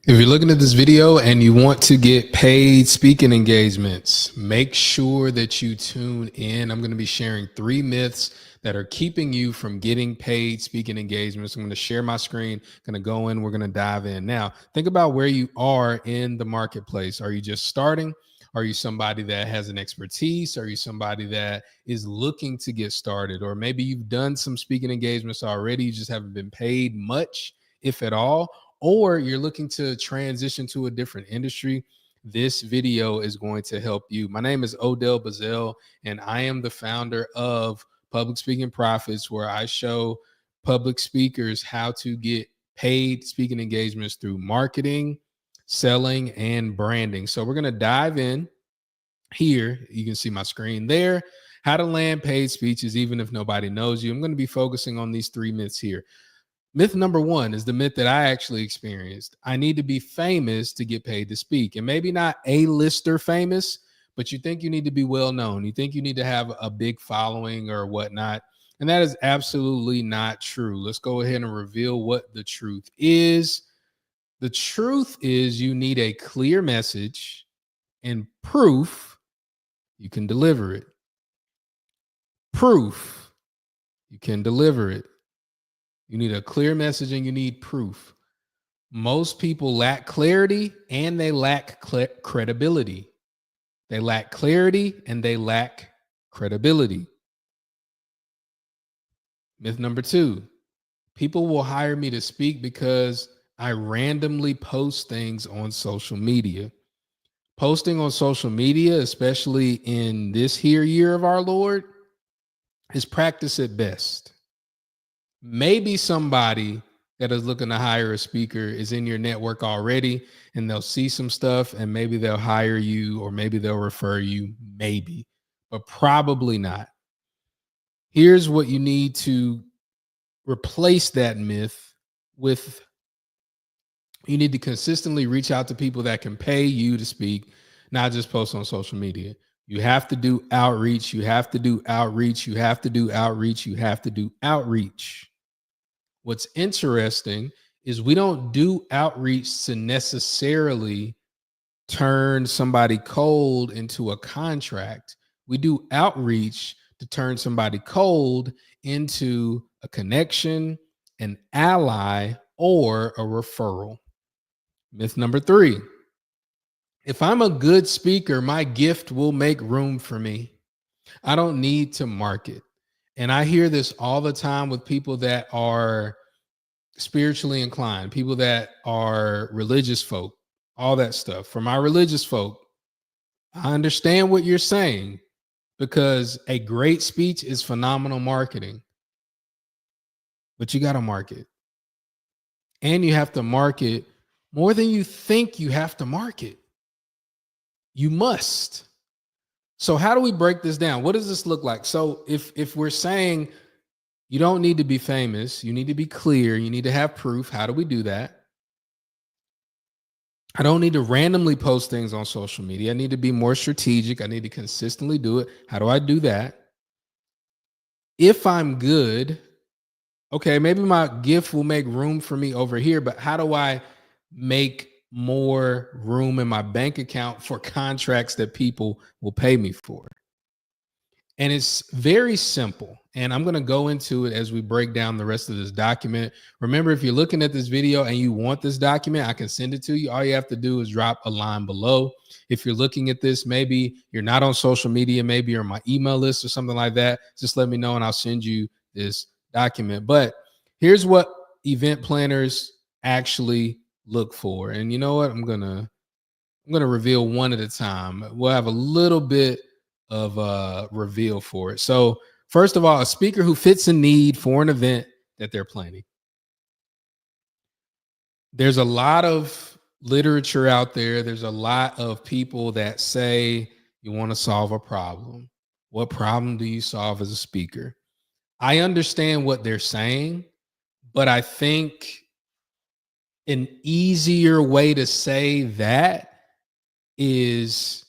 If you're looking at this video and you want to get paid speaking engagements, make sure that you tune in. I'm going to be sharing 3 myths that are keeping you from getting paid speaking engagements. I'm going to share my screen, going to go in, we're going to dive in. Now, think about where you are in the marketplace. Are you just starting? Are you somebody that has an expertise? Are you somebody that is looking to get started? Or maybe you've done some speaking engagements already, you just haven't been paid much, if at all, or you're looking to transition to a different industry. This video is going to help you. My name is Odell Bazell, and I am the founder of Public Speaking Profits, where I show public speakers how to get paid speaking engagements through marketing, selling, and branding. So we're going to dive in here. You can see my screen there. How to land paid speeches even if nobody knows you. I'm going to be focusing on these 3 myths here. Myth number 1 is the myth that I actually experienced. I need to be famous to get paid to speak. And maybe not A-lister famous, but you think you need to be well known. You think you need to have a big following or whatnot. And that is absolutely not true. Let's go ahead and reveal what the truth is. The truth is you need a clear message and proof you can deliver it. Proof you can deliver it. You need a clear message and you need proof. Most people lack clarity and they lack credibility. They lack clarity and they lack credibility. Myth number 2, people will hire me to speak because I randomly post things on social media. Posting on social media, especially in this here year of our Lord, is practice at best. Maybe somebody that is looking to hire a speaker is in your network already and they'll see some stuff and maybe they'll hire you or maybe they'll refer you, maybe, but probably not. Here's what you need to replace that myth with. You need to consistently reach out to people that can pay you to speak, not just post on social media. You have to do outreach. You have to do outreach. You have to do outreach. You have to do outreach. What's interesting is we don't do outreach to necessarily turn somebody cold into a contract. We do outreach to turn somebody cold into a connection, an ally, or a referral. Myth number 3, if I'm a good speaker, my gift will make room for me. I don't need to market. And I hear this all the time with people that are spiritually inclined, people that are religious folk, all that stuff. For my religious folk, I understand what you're saying because a great speech is phenomenal marketing, but you got to market. And you have to market more than you think you have to market. You must. So how do we break this down? What does this look like? So if we're saying you don't need to be famous, you need to be clear, you need to have proof, how do we do that? I don't need to randomly post things on social media. I need to be more strategic. I need to consistently do it. How do I do that? If I'm good, okay, maybe my gift will make room for me over here, but how do I make more room in my bank account for contracts that people will pay me for? And it's very simple. And I'm going to go into it as we break down the rest of this document. Remember, if you're looking at this video and you want this document, I can send it to you. All you have to do is drop a line below. If you're looking at this, maybe you're not on social media, maybe you're on my email list or something like that, just let me know and I'll send you this document. But here's what event planners actually look for. And you know what? I'm gonna reveal one at a time. We'll have a little bit of a reveal for it. So first of all, a speaker who fits a need for an event that they're planning. There's a lot of literature out there. There's a lot of people that say you want to solve a problem. What problem do you solve as a speaker? I understand what they're saying, but I think an easier way to say that is,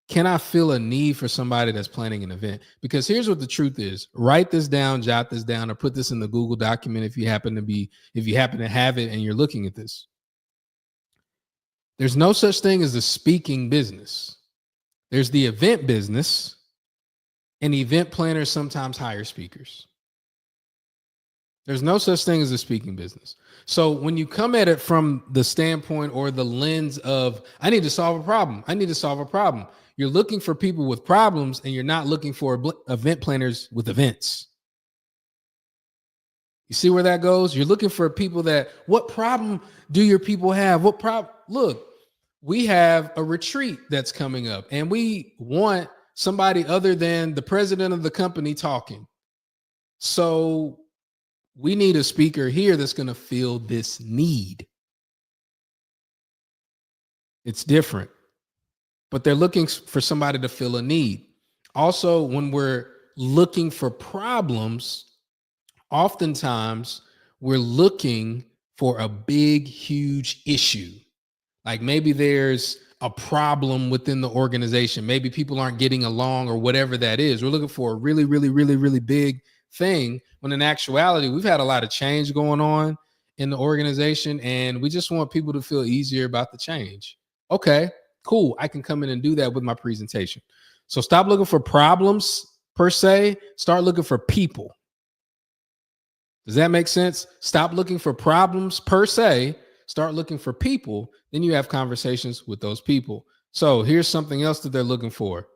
can I feel a need for somebody that's planning an event? Because here's what the truth is. Write this down, jot this down, or put this in the Google document if you happen to have it and you're looking at this. There's no such thing as a speaking business. There's the event business, and event planners sometimes hire speakers. There's no such thing as a speaking business. So when you come at it from the standpoint or the lens of, I need to solve a problem, I need to solve a problem, you're looking for people with problems and you're not looking for event planners with events. You see where that goes? You're looking for people that, what problem do your people have? What problem? Look, we have a retreat that's coming up and we want somebody other than the president of the company talking. So we need a speaker here that's going to fill this need. It's different, but they're looking for somebody to fill a need. Also, when we're looking for problems, oftentimes we're looking for a big, huge issue. Like maybe there's a problem within the organization. Maybe people aren't getting along or whatever that is. We're looking for a really, really, really, really big thing, when in actuality, we've had a lot of change going on in the organization and we just want people to feel easier about the change. Okay, cool. I can come in and do that with my presentation. So stop looking for problems per se. Start looking for people. Does that make sense? Stop looking for problems per se. Start looking for people. Then you have conversations with those people. So here's something else that they're looking for: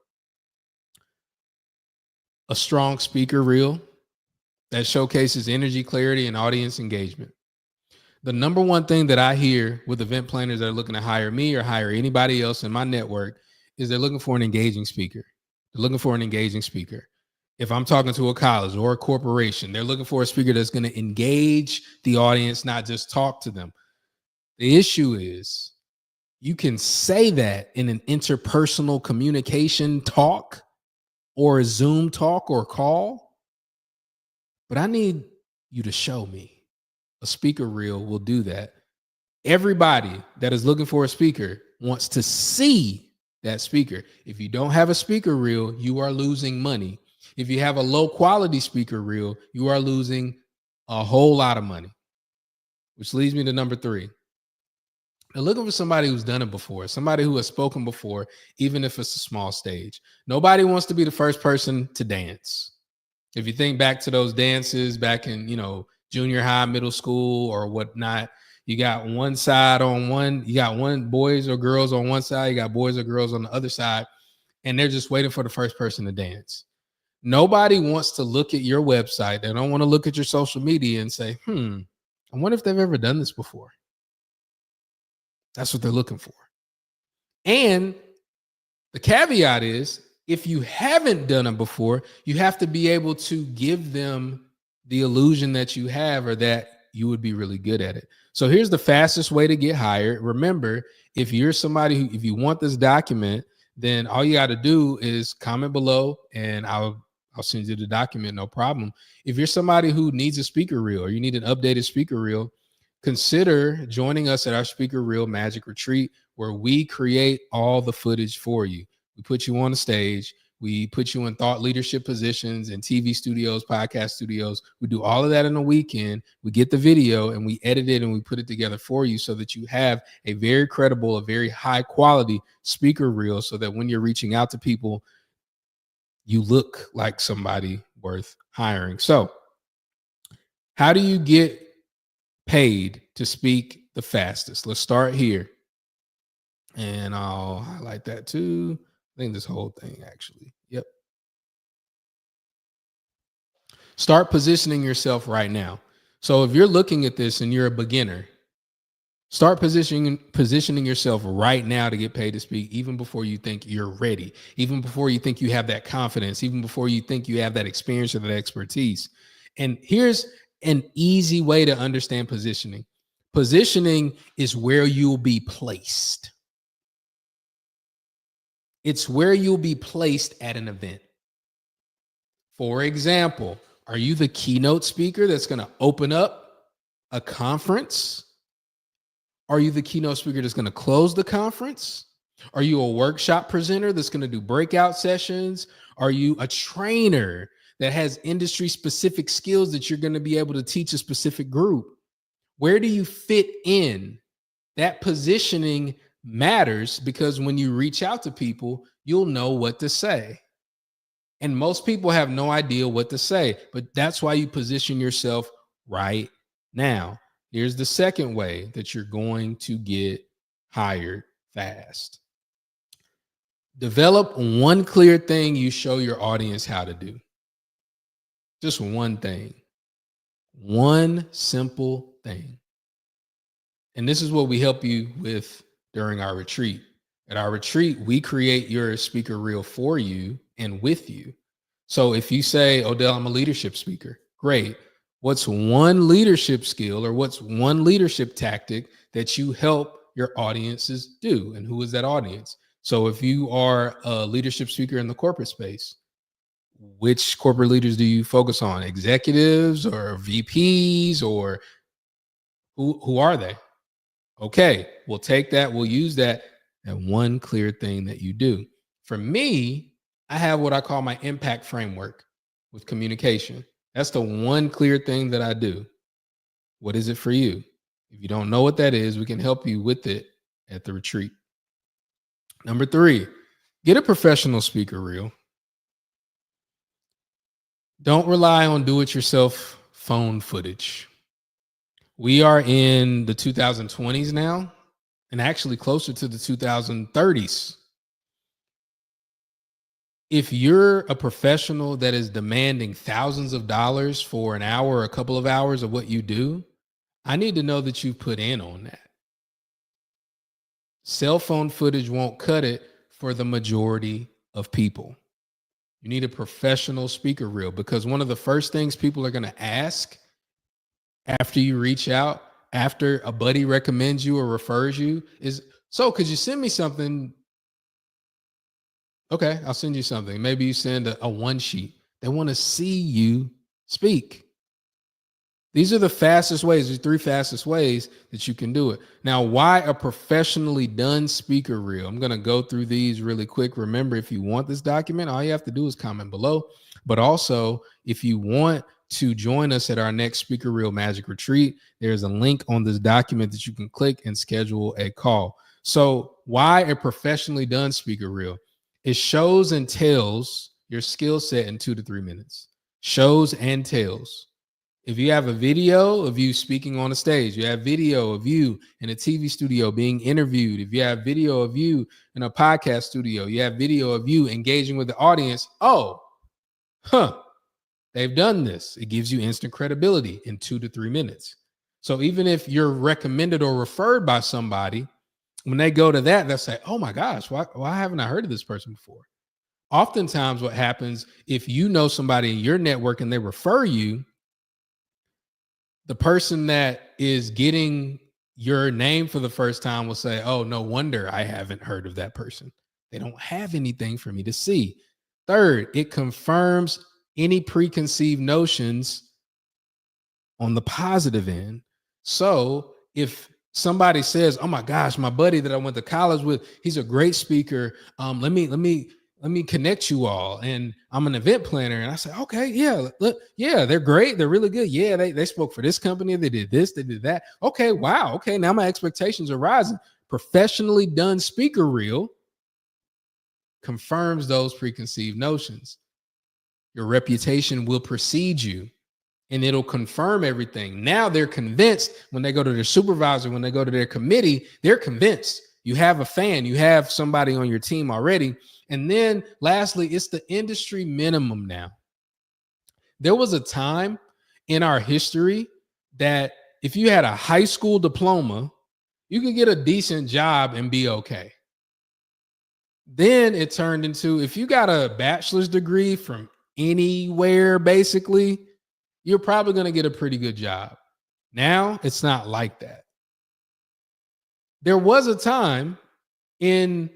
a strong speaker reel that showcases energy, clarity, and audience engagement. The number one thing that I hear with event planners that are looking to hire me or hire anybody else in my network is they're looking for an engaging speaker. They're looking for an engaging speaker. If I'm talking to a college or a corporation, they're looking for a speaker that's going to engage the audience, not just talk to them. The issue is you can say that in an interpersonal communication talk or a Zoom talk or call, but I need you to show me. A speaker reel will do that. Everybody that is looking for a speaker wants to see that speaker. If you don't have a speaker reel, you are losing money. If you have a low quality speaker reel, you are losing a whole lot of money, which leads me to number 3. They're looking for somebody who's done it before, somebody who has spoken before, even if it's a small stage. Nobody wants to be the first person to dance. If you think back to those dances back in, junior high, middle school or whatnot, you got one side on one, you got one boys or girls on one side, you got boys or girls on the other side, and they're just waiting for the first person to dance. Nobody wants to look at your website. They don't want to look at your social media and say, I wonder if they've ever done this before. That's what they're looking for. And the caveat is, if you haven't done it before, you have to be able to give them the illusion that you have or that you would be really good at it. So here's the fastest way to get hired. Remember, if you're somebody who, if you want this document, then all you got to do is comment below and I'll send you the document, no problem. If you're somebody who needs a speaker reel or you need an updated speaker reel, consider joining us at our Speaker Reel Magic Retreat, where we create all the footage for you. We put you on the stage. We put you in thought leadership positions in TV studios, podcast studios. We do all of that in a weekend. We get the video and we edit it and we put it together for you so that you have a very credible, a very high quality speaker reel, so that when you're reaching out to people, you look like somebody worth hiring. So how do you get paid to speak the fastest? Let's start here. And I'll highlight that too. I think this whole thing actually. Yep. Start positioning yourself right now. So if you're looking at this and you're a beginner, start positioning yourself right now to get paid to speak, even before you think you're ready, even before you think you have that confidence, even before you think you have that experience or that expertise. And here's an easy way to understand positioning. Positioning is where you'll be placed. It's where you'll be placed at an event. For example, are you the keynote speaker that's going to open up a conference? Are you the keynote speaker that's going to close the conference? Are you a workshop presenter that's going to do breakout sessions? Are you a trainer that has industry specific skills that you're going to be able to teach a specific group? Where do you fit in? That positioning matters because when you reach out to people, you'll know what to say. And most people have no idea what to say, but that's why you position yourself right now. Here's the second way that you're going to get hired fast. Develop one clear thing you show your audience how to do. Just one thing, one simple thing. And this is what we help you with during our retreat. At our retreat, we create your speaker reel for you and with you. So if you say, Odell, I'm a leadership speaker, great. What's one leadership skill or what's one leadership tactic that you help your audiences do? And who is that audience? So if you are a leadership speaker in the corporate space, which corporate leaders do you focus on? Executives or VPs, or who are they? Okay, we'll take that. We'll use that and one clear thing that you do. For me, I have what I call my impact framework with communication. That's the one clear thing that I do. What is it for you? If you don't know what that is, we can help you with it at the retreat. Number 3, get a professional speaker reel. Don't rely on do-it-yourself phone footage. We are in the 2020s now, and actually closer to the 2030s. If you're a professional that is demanding thousands of dollars for an hour or a couple of hours of what you do, I need to know that you put in on that. Cell phone footage won't cut it for the majority of people. You need a professional speaker reel, because one of the first things people are going to ask after you reach out, after a buddy recommends you or refers you, is, so could you send me something? Okay, I'll send you something. Maybe you send a one sheet. They want to see you speak. These are the fastest ways, the 3 fastest ways that you can do it. Now, why a professionally done speaker reel? I'm going to go through these really quick. Remember, if you want this document, all you have to do is comment below. But also, if you want to join us at our next speaker reel magic retreat, there's a link on this document that you can click and schedule a call. So why a professionally done speaker reel? It shows and tells your skill set in 2 to 3 minutes. Shows and tells. If you have a video of you speaking on a stage, you have video of you in a TV studio being interviewed. If you have video of you in a podcast studio, you have video of you engaging with the audience. They've done this. It gives you instant credibility in 2 to 3 minutes. So even if you're recommended or referred by somebody, when they go to that, they'll say, oh my gosh, why haven't I heard of this person before? Oftentimes what happens, if you know somebody in your network and they refer you, the person that is getting your name for the first time will say, oh, no wonder I haven't heard of that person. They don't have anything for me to see. Third, it confirms any preconceived notions on the positive end. So if somebody says, oh my gosh, my buddy that I went to college with, he's a great speaker. Let me connect you all. And I'm an event planner. And I say, okay, yeah, look, yeah, they're great. They're really good. Yeah, they spoke for this company. They did this, they did that. Okay, wow. Okay, now my expectations are rising. Professionally done speaker reel confirms those preconceived notions. Your reputation will precede you, and it'll confirm everything. Now they're convinced when they go to their supervisor, when they go to their committee, they're convinced. You have a fan, you have somebody on your team already. And then lastly, it's the industry minimum now. There was a time in our history that if you had a high school diploma, you could get a decent job and be okay. Then it turned into, if you got a bachelor's degree from anywhere, basically, you're probably going to get a pretty good job. Now it's not like that. There was a time in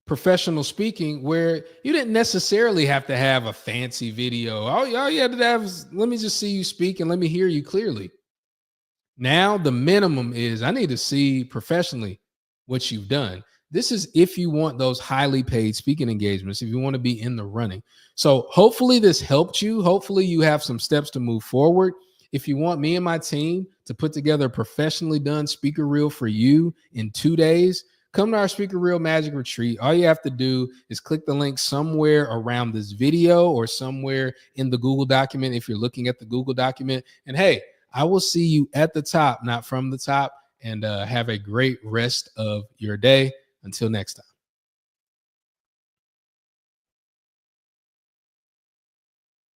professional speaking where you didn't necessarily have to have a fancy video. All you had to have is, let me just see you speak and let me hear you clearly. Now the minimum is, I need to see professionally what you've done. This is if you want those highly paid speaking engagements, if you want to be in the running. So hopefully this helped you. Hopefully you have some steps to move forward. If you want me and my team to put together a professionally done speaker reel for you in 2 days, come to our Speaker Real Magic Retreat. All you have to do is click the link somewhere around this video or somewhere in the Google document if you're looking at the Google document. And hey, I will see you at the top, not from the top. And have a great rest of your day. Until next time.